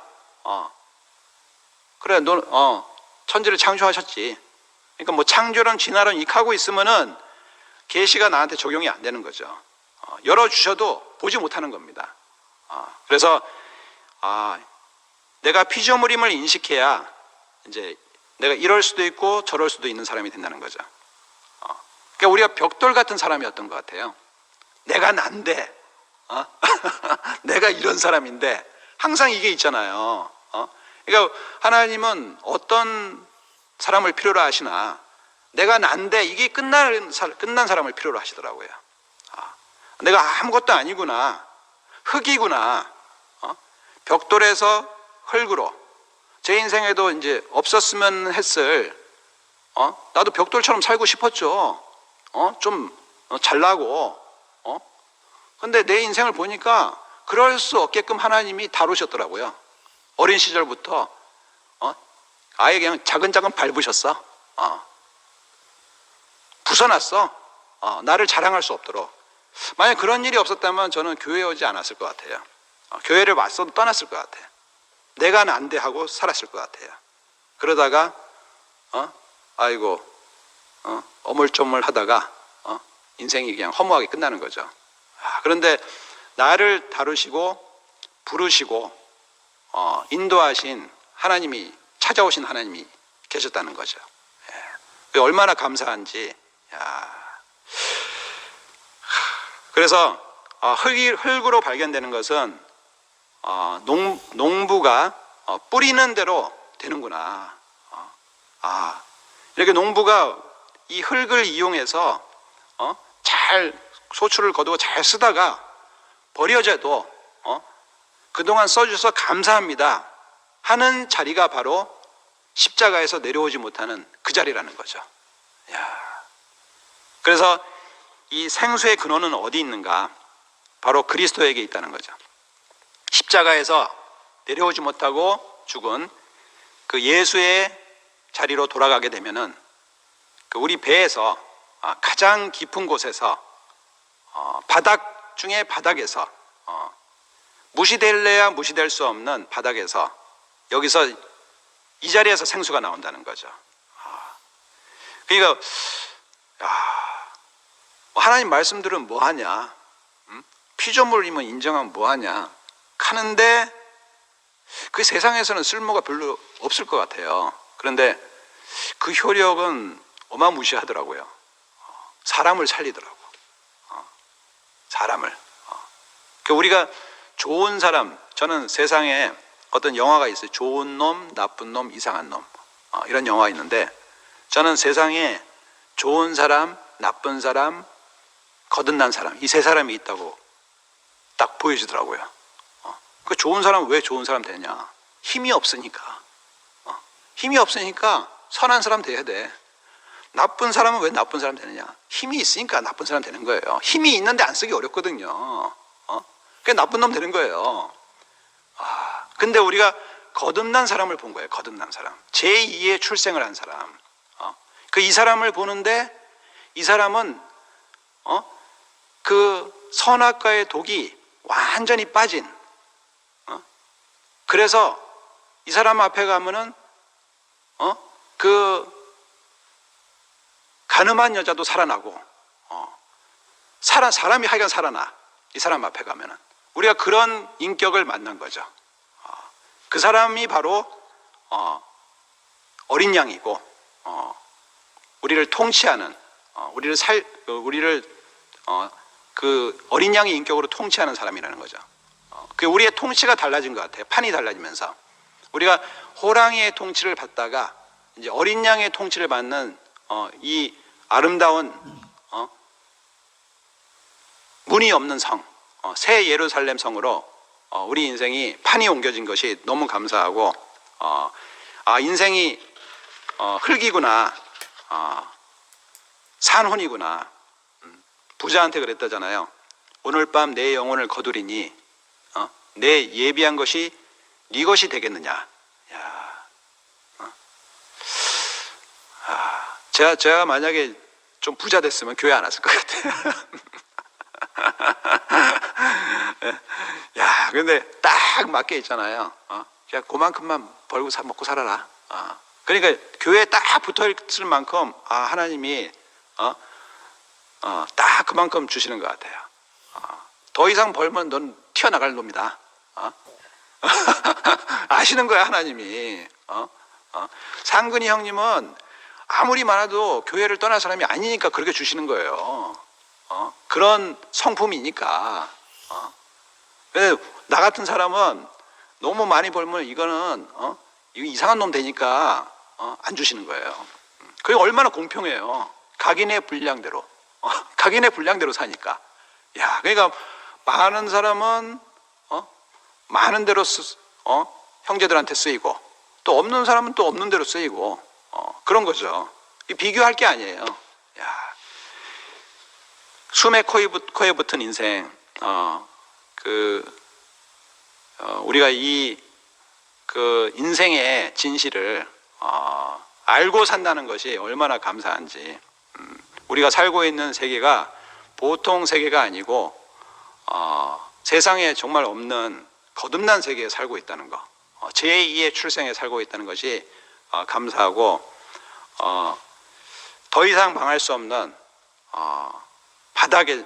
그래, 너 천지를 창조하셨지. 그러니까 뭐 창조론 진화론 익하고 있으면은 계시가 나한테 적용이 안 되는 거죠. 열어주셔도 보지 못하는 겁니다. 그래서 내가 피조물임을 인식해야 이제 내가 이럴 수도 있고 저럴 수도 있는 사람이 된다는 거죠. 그러니까 우리가 벽돌 같은 사람이었던 것 같아요. 내가 난데, 내가 이런 사람인데, 항상 이게 있잖아요. 그러니까 하나님은 어떤 사람을 필요로 하시나, 내가 난데 이게 끝난 사람을 필요로 하시더라고요. 내가 아무것도 아니구나, 흙이구나, 벽돌에서 흙으로, 제 인생에도 이제 없었으면 했을, 나도 벽돌처럼 살고 싶었죠. 좀 잘나고 근데 내 인생을 보니까 그럴 수 없게끔 하나님이 다루셨더라고요. 어린 시절부터 아예 그냥 자근자근 밟으셨어. 부숴놨어. 나를 자랑할 수 없도록. 만약 그런 일이 없었다면 저는 교회에 오지 않았을 것 같아요. 교회를 맞서 떠났을 것 같아요. 내가 난데하고 살았을 것 같아요. 그러다가 아이고 어물쩡물 하다가 인생이 그냥 허무하게 끝나는 거죠. 그런데 나를 다루시고 부르시고 인도하신 하나님이, 찾아오신 하나님이 계셨다는 거죠. 얼마나 감사한지. 그래서 흙으로 발견되는 것은 농부가 뿌리는 대로 되는구나. 이렇게 농부가 이 흙을 이용해서 잘 소출을 거두고 잘 쓰다가 버려져도 그동안 써주셔서 감사합니다 하는 자리가 바로 십자가에서 내려오지 못하는 그 자리라는 거죠. 그래서 이 생수의 근원은 어디 있는가? 바로 그리스도에게 있다는 거죠. 십자가에서 내려오지 못하고 죽은 그 예수의 자리로 돌아가게 되면은 우리 배에서 가장 깊은 곳에서 바닥 중에 바닥에서 무시될래야 무시될 수 없는 바닥에서 여기서 이 자리에서 생수가 나온다는 거죠. 그러니까 하나님 말씀들은 뭐하냐, 피조물이면 인정하면 뭐하냐 하는데 그 세상에서는 쓸모가 별로 없을 것 같아요. 그런데 그 효력은 어마무시하더라고요. 사람을 살리더라고. 사람을. 우리가 좋은 사람, 저는 세상에 어떤 영화가 있어요. 좋은 놈, 나쁜 놈, 이상한 놈, 이런 영화가 있는데 저는 세상에 좋은 사람, 나쁜 사람, 거듭난 사람, 이 세 사람이 있다고 딱 보여지더라고요. 그 좋은 사람은 왜 좋은 사람 되냐? 힘이 없으니까. 힘이 없으니까 선한 사람 돼야 돼. 나쁜 사람은 왜 나쁜 사람 되느냐? 힘이 있으니까 나쁜 사람 되는 거예요. 힘이 있는데 안 쓰기 어렵거든요. 그게 나쁜 놈 되는 거예요. 근데 우리가 거듭난 사람을 본 거예요. 거듭난 사람. 제2의 출생을 한 사람. 이 사람을 보는데 이 사람은 그 선악과의 독이 완전히 빠진, 그래서 이 사람 앞에 가면은 그 가늠한 여자도 살아나고 사람이 하여간 살아나. 이 사람 앞에 가면은 우리가 그런 인격을 만난 거죠. 그 사람이 바로 어린 양이고 우리를 통치하는, 우리를 그 어린 양의 인격으로 통치하는 사람이라는 거죠. 그 우리의 통치가 달라진 것 같아요. 판이 달라지면서 우리가 호랑이의 통치를 받다가 이제 어린 양의 통치를 받는 이 아름다운 문이 없는 성, 새 예루살렘 성으로 우리 인생이 판이 옮겨진 것이 너무 감사하고, 인생이 흙이구나, 산혼이구나. 부자한테 그랬다잖아요. 오늘 밤 내 영혼을 거두리니 내 예비한 것이 네 것이 되겠느냐. 제가 만약에 좀 부자 됐으면 교회 안 왔을 것 같아요. 근데 딱 맞게 있잖아요. 그냥 그만큼만 벌고 먹고 살아라. 그러니까 교회에 딱 붙어 있을 만큼 하나님이 딱 그만큼 주시는 것 같아요. 더 이상 벌면 넌 튀어나갈 놈이다. 아시는 거야 하나님이. 상근이 형님은 아무리 많아도 교회를 떠날 사람이 아니니까 그렇게 주시는 거예요. 그런 성품이니까. 나 같은 사람은 너무 많이 벌면 이거는 이거 이상한 놈 되니까 안 주시는 거예요. 그게 얼마나 공평해요. 각인의 분량대로. 각인의 분량대로 사니까. 그러니까 많은 사람은 많은 대로 형제들한테 쓰이고, 또 없는 사람은 또 없는 대로 쓰이고, 그런 거죠. 비교할 게 아니에요. 숨에 코에 붙은 인생, 우리가 그 인생의 진실을 알고 산다는 것이 얼마나 감사한지. 우리가 살고 있는 세계가 보통 세계가 아니고 세상에 정말 없는 거듭난 세계에 살고 있다는 것, 제2의 출생에 살고 있다는 것이 감사하고, 더 이상 망할 수 없는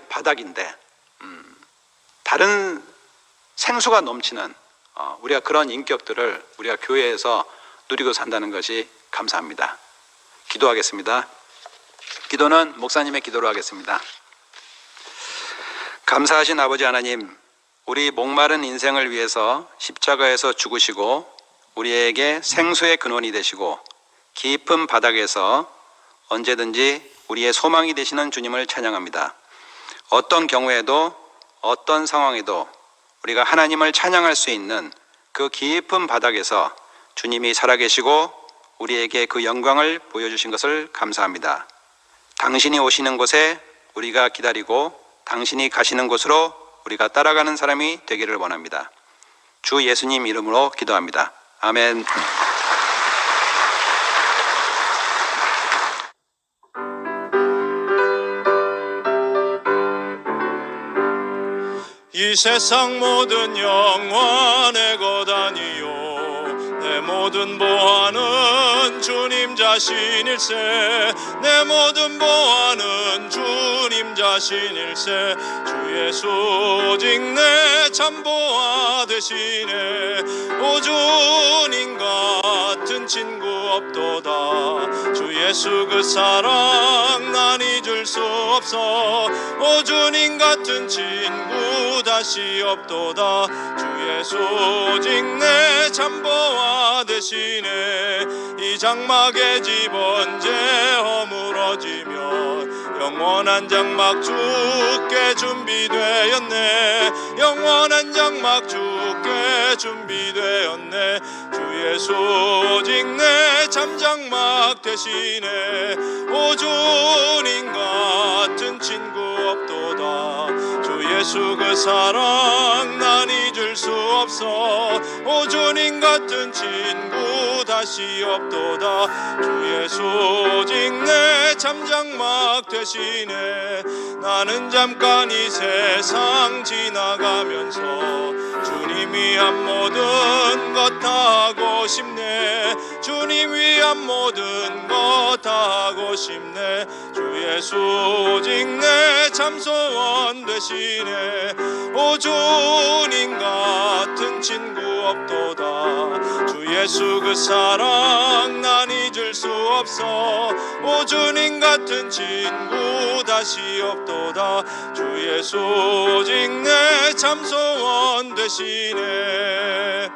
바닥인데 다른 생수가 넘치는 우리가 그런 인격들을 우리가 교회에서 누리고 산다는 것이 감사합니다. 기도하겠습니다. 기도는 목사님의 기도로 하겠습니다. 감사하신 아버지 하나님, 우리 목마른 인생을 위해서 십자가에서 죽으시고 우리에게 생수의 근원이 되시고 깊은 바닥에서 언제든지 우리의 소망이 되시는 주님을 찬양합니다. 어떤 경우에도 어떤 상황에도 우리가 하나님을 찬양할 수 있는 그 깊은 바닥에서 주님이 살아계시고 우리에게 그 영광을 보여주신 것을 감사합니다. 당신이 오시는 곳에 우리가 기다리고 당신이 가시는 곳으로 우리가 따라가는 사람이 되기를 원합니다. 주 예수님 이름으로 기도합니다. 아멘. 이 세상 모든 영원의 것 아니요 내 모든 보안은 주님 자신일세. 내 모든 보안은 주님 자신일세. 주 예수 오직 내 참 보아 되시네. 오 주님 같은 친구 없도다. 주 예수 그 사랑 난 잊을 수 없어. 오 주님 같은 친구 다시 없도다. 주 예수 오직 내 참 보아 되시네. 이 장막의 집 언제 허물어지며 영원한 장막 주께 준비되었네. 영원한 장막 주께 준비되었네. 주 예수 오직 내 참 장막 되시네. 오 주님 같은 친구 없도다. 주 예수 그 사랑 난 잊을 수 없어. 오 주님 같은 친구 다시 없도다. 주 예수 오직 내 참 장막 되시네. 나는 잠깐 이 세상 지나가면서 주님 위한 모든 것 다 하고 싶네. 주님 위한 모든 것 다 하고 싶네. 주 예수 오직 내 참 소원 되시네. 오 주님 같은 친구 없도다. 주 예수 그 사랑 난 잊을 수 없어. 오 주님 같은 친구 다시 없도다. 주 예수 오직 내 참 소원 되시네.